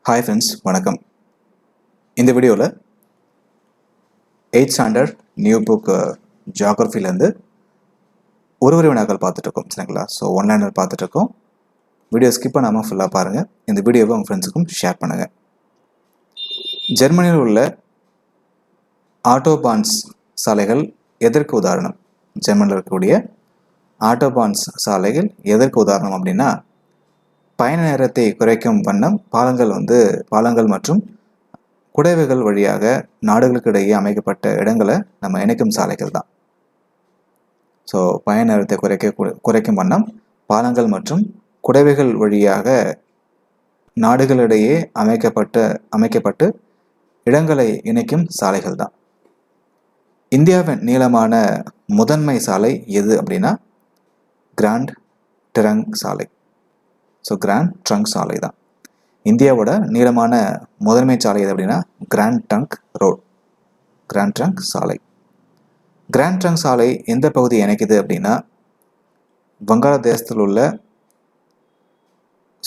Hi friends, வணக்கம். இந்த வீடியோவில் 8th ஸ்டாண்டர்ட் நியூ புக் ஜியாகிரஃபிலேருந்து ஒரு வினாக்கள் பார்த்துட்ருக்கோம், சரிங்களா? ஸோ ஒன்லைனர் பார்த்துட்ருக்கோம். வீடியோ ஸ்கிப் பண்ணாமல் ஃபுல்லாக பாருங்கள். இந்த வீடியோவை உங்கள் ஃப்ரெண்ட்ஸுக்கும் ஷேர் பண்ணுங்கள். ஜெர்மனியில் உள்ள ஆட்டோபான்ஸ் சாலைகள் எதற்கு உதாரணம்? ஜெர்மனியில் இருக்கக்கூடிய ஆட்டோபான்ஸ் சாலைகள் எதற்கு உதாரணம் அப்படின்னா, பயண நேரத்தை குறைக்கும் வண்ணம் பாலங்கள் மற்றும் குடைவைகள் வழியாக நாடுகளுக்கு இடையே அமைக்கப்பட்ட இடங்களை நம்ம இணைக்கும் சாலைகள் தான். ஸோ பயண நேரத்தை குறைக்கும் வண்ணம் பாலங்கள் மற்றும் குடைவைகள் வழியாக நாடுகளிடையே அமைக்கப்பட்டு இடங்களை இணைக்கும் சாலைகள் தான். இந்தியாவின் நீளமான முதன்மை சாலை எது அப்படின்னா கிராண்ட் ட்ரங்க் சாலை. ஸோ கிராண்ட் ட்ரங்க் சாலை தான் இந்தியாவோட நீளமான முதன்மை சாலை எது அப்படின்னா கிராண்ட் ட்ரங்க் சாலை. கிராண்ட் ட்ரங்க் சாலை எந்த பகுதியை இணைக்குது அப்படின்னா வங்காளதேசத்தில் உள்ள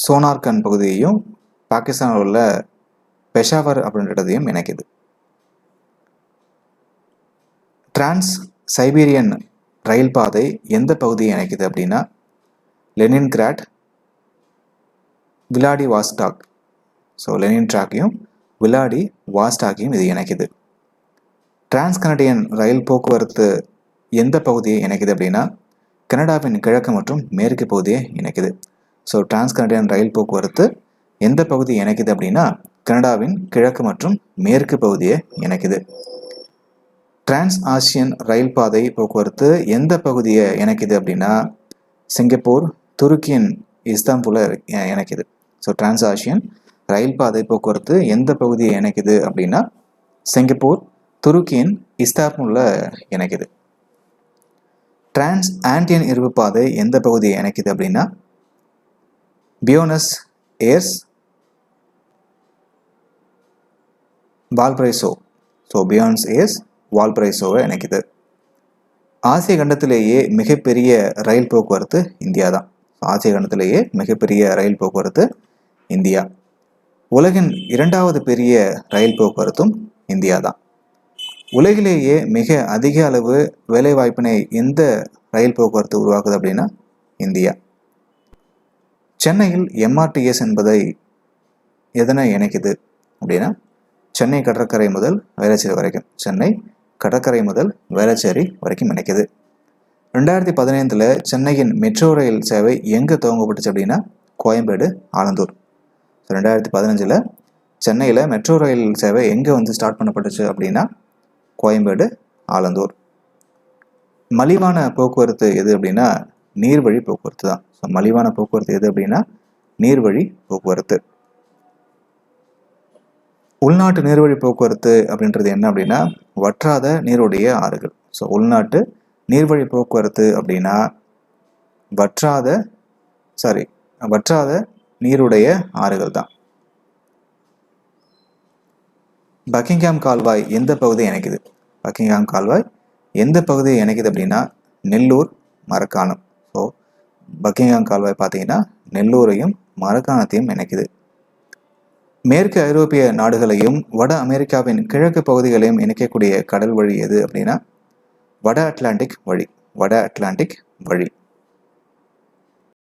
சோனார்கண்ட் பகுதியையும் பாகிஸ்தானில் உள்ள பெஷாவர் அப்படின்றதையும் இணைக்குது. டிரான்ஸ் சைபீரியன் ரயில் பாதை எந்த பகுதியை இணைக்குது அப்படின்னா லெனின்கிராட் விளாடிவாஸ்டாக். ஸோ லெனின்கிராக்கையும் விளாடிவாஸ்டாக்கையும் இது இணைக்குது. டிரான்ஸ் கனடியன் ரயில் போக்குவரத்து எந்த பகுதியை இணைக்குது அப்படின்னா கனடாவின் கிழக்கு மற்றும் மேற்கு பகுதியை இணைக்குது. ஸோ டிரான்ஸ் கனடியன் ரயில் போக்குவரத்து எந்த பகுதியை இணைக்குது அப்படின்னா கனடாவின் கிழக்கு மற்றும் மேற்கு பகுதியை இணைக்குது. டிரான்ஸ் ஆசியன் ரயில் பாதை போக்குவரத்து எந்த பகுதியை இணைக்குது அப்படின்னா சிங்கப்பூர் துருக்கியின் இஸ்தான்புலை இணைக்குது. ஸோ டிரான்ஸ் ஆசியன் ரயில் பாதை போக்குவரத்து எந்த பகுதியை இணைக்குது அப்படின்னா சிங்கப்பூர் துருக்கியின் இஸ்தான்புல்ல இணைக்குது. டிரான்ஸ் ஆண்டியன் இருப்பு பாதை எந்த பகுதியை இணைக்குது அப்படின்னா Buenos Aires Valparaiso. So Buenos Aires வால்பரைசோவை இணைக்குது. ஆசிய கண்டத்திலேயே மிகப்பெரிய ரயில் போக்குவரத்து இந்தியா தான். ஆசிய கண்டத்திலேயே மிகப்பெரிய ரயில் போக்குவரத்து இந்தியா. உலகின் 2வது பெரிய ரயில் போக்குவரத்தும் இந்தியா தான். உலகிலேயே மிக அதிக அளவு வேலைவாய்ப்பினை எந்த ரயில் போக்குவரத்து உருவாக்குது அப்படின்னா இந்தியா. சென்னையில் எம்ஆர்டிஎஸ் என்பதை எதனை இணைக்குது அப்படின்னா சென்னை கடற்கரை முதல் வேளச்சேரி வரைக்கும் இணைக்குது. 2015 சென்னையின் மெட்ரோ ரயில் சேவை எங்கே துவங்கப்பட்டுச்சு அப்படின்னா கோயம்பேடு ஆலந்தூர். 2015 சென்னையில் மெட்ரோ ரயில் சேவை எங்கே ஸ்டார்ட் பண்ணப்பட்டுச்சு அப்படின்னா கோயம்பேடு ஆலந்தூர். மலிவான போக்குவரத்து எது அப்படின்னா நீர்வழி போக்குவரத்து தான். ஸோ மலிவான போக்குவரத்து எது அப்படின்னா நீர்வழி போக்குவரத்து. உள்நாட்டு நீர்வழி போக்குவரத்து அப்படின்றது என்ன அப்படின்னா வற்றாத நீருடைய ஆறுகள். ஸோ உள்நாட்டு நீர்வழி போக்குவரத்து அப்படின்னா வற்றாத நீருடைய ஆறுகள் தான். பக்கிங்ஹாம் கால்வாய் எந்த பகுதியை இணைக்குது? பக்கிங்ஹாம் கால்வாய் எந்த பகுதியை இணைக்குது அப்படின்னா நெல்லூர் மரக்காணம். ஸோ பக்கிங்ஹாம் கால்வாய் பார்த்தீங்கன்னா நெல்லூரையும் மரக்காணத்தையும் இணைக்குது. மேற்கு ஐரோப்பிய நாடுகளையும் வட அமெரிக்காவின் கிழக்கு பகுதிகளையும் இணைக்கக்கூடிய கடல் வழி எது அப்படின்னா வட அட்லாண்டிக் வழி.